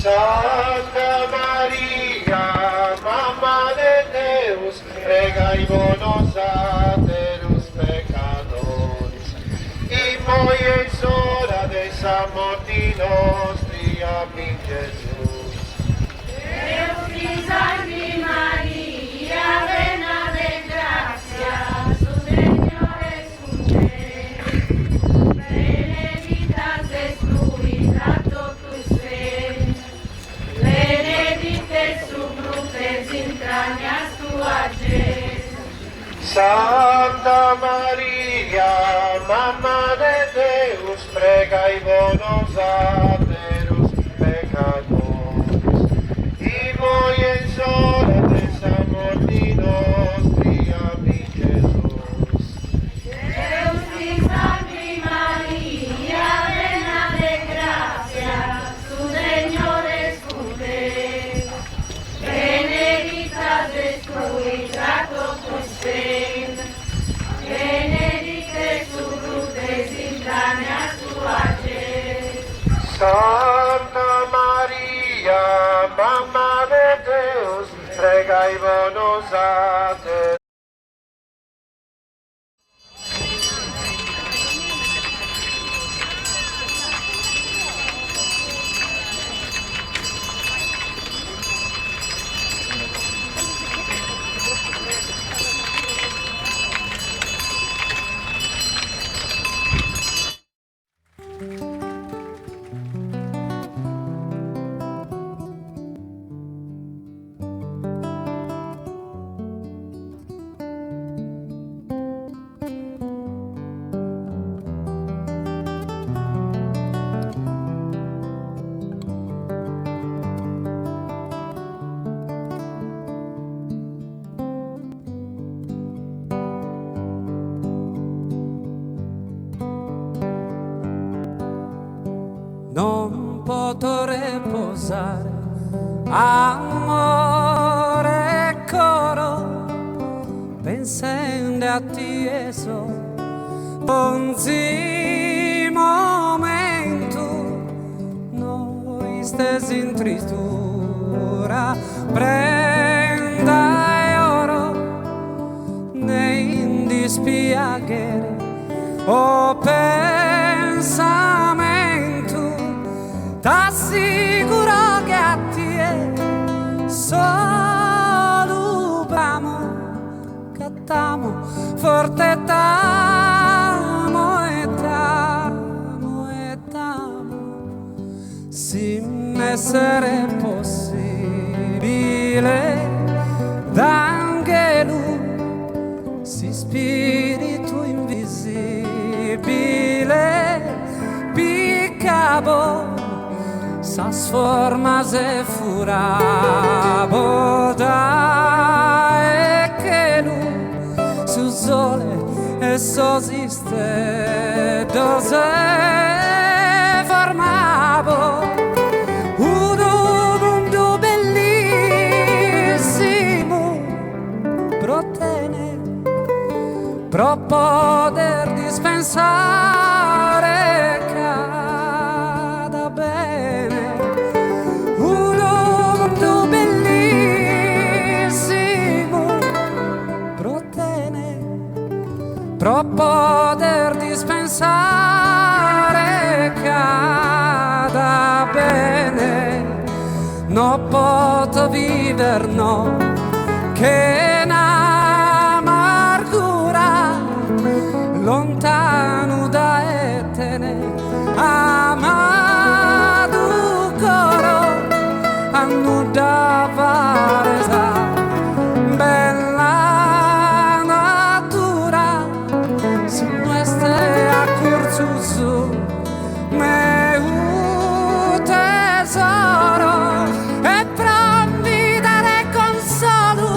Santa Maria, Mamma de Deus, pregai-vos nos aterus pecadores, y poi es hora de sa morti nostri, amin Jesús. Deus ti salvi Maria, plena de gracia, su Señor es con te, benedicta es fruita totus ven, benedicte sub fructes intranias tua, Jesús. Santa Maria, Mamma de Deus, pregai-vos nos aterus pecadores, pregai bonos a te. Non potrei posare amore coro pensando a te eso ogni momento noi stessi in tristura prenda e oro nei dispiacere o pensamento t'assicuro che a te solo bramo cattamo forte t'amo e t'amo e t'amo se m'essere possibile d'angelo si spirito invisibile piccabo sa sforma se furabo da e che lui su sole e sosiste dose formabo un mondo bellissimo protene pro poter dispensare cada bene un mondo bellissimo protene pro poter dispensare cada bene no posso viver no che n'amargura lontano da etene amato coro hanno da varesa bella natura su nuestra a curso su me un tesoro e provvidere consolo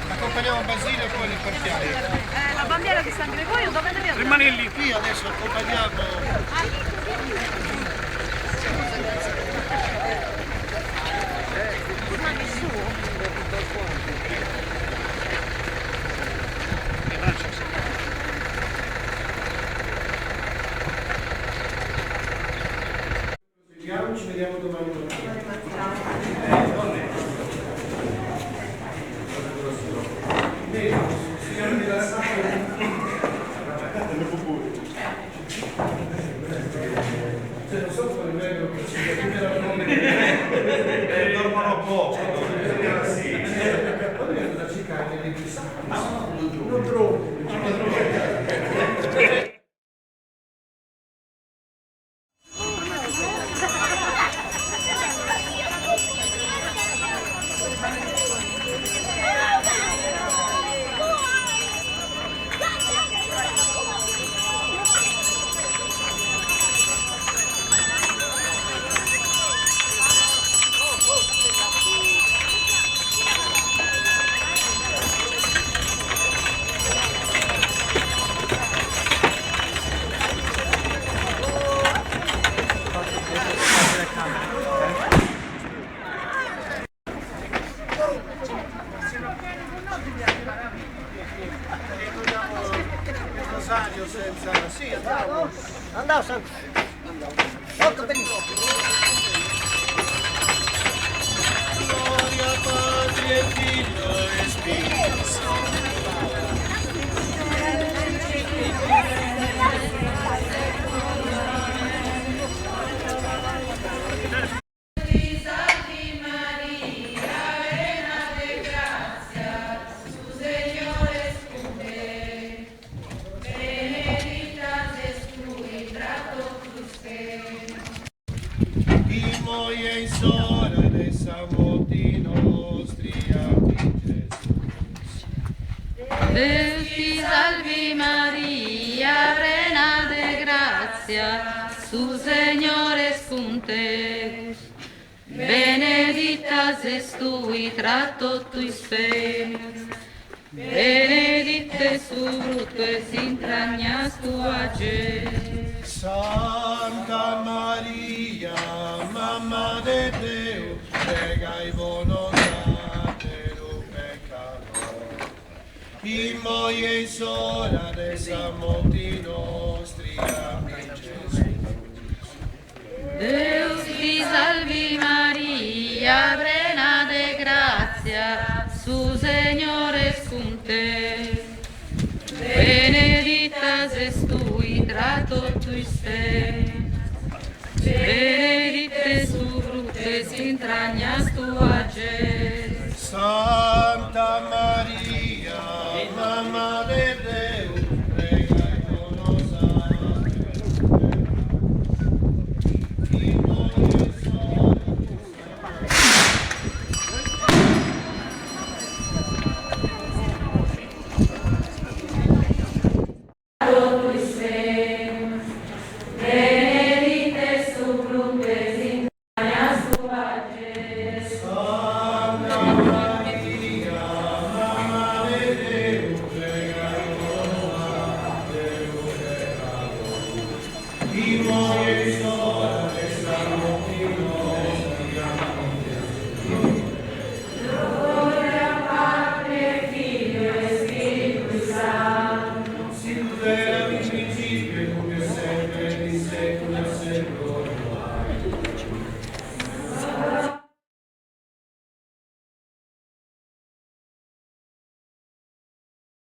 Accompagniamo Basile e poi li portiamo. La bandiera di San Gregorio dove deve andare? Rimane lì, qui adesso accompagniamo. Ci vediamo domani mattina. Non so quale meglio che ci dormono poco. Sì. Poi viene da Cicagna di non troppo. Rosario senza... Sì, andavo. Andavo sempre. Molto benissimo. Gloria Patri e Figlio e Spirito Santo. E in sola dei samoti nostri amici Gesù. Deus ti salvi Maria, plena de gracia, su Señor es con te. Benedicta es tu y trato tus penas. Benedicte su fruto es entrañas tu ayer. Santa Maria, Mamma de Deo, pregai volontate do peccator. In moi e in sola de samoti nostri amici Gesù. Deus ti salvi Maria, plena de gracia, su Señor es con te. Benedicta es tu y trato tus penas. Benedicte su fruto es entrañas tu ayer.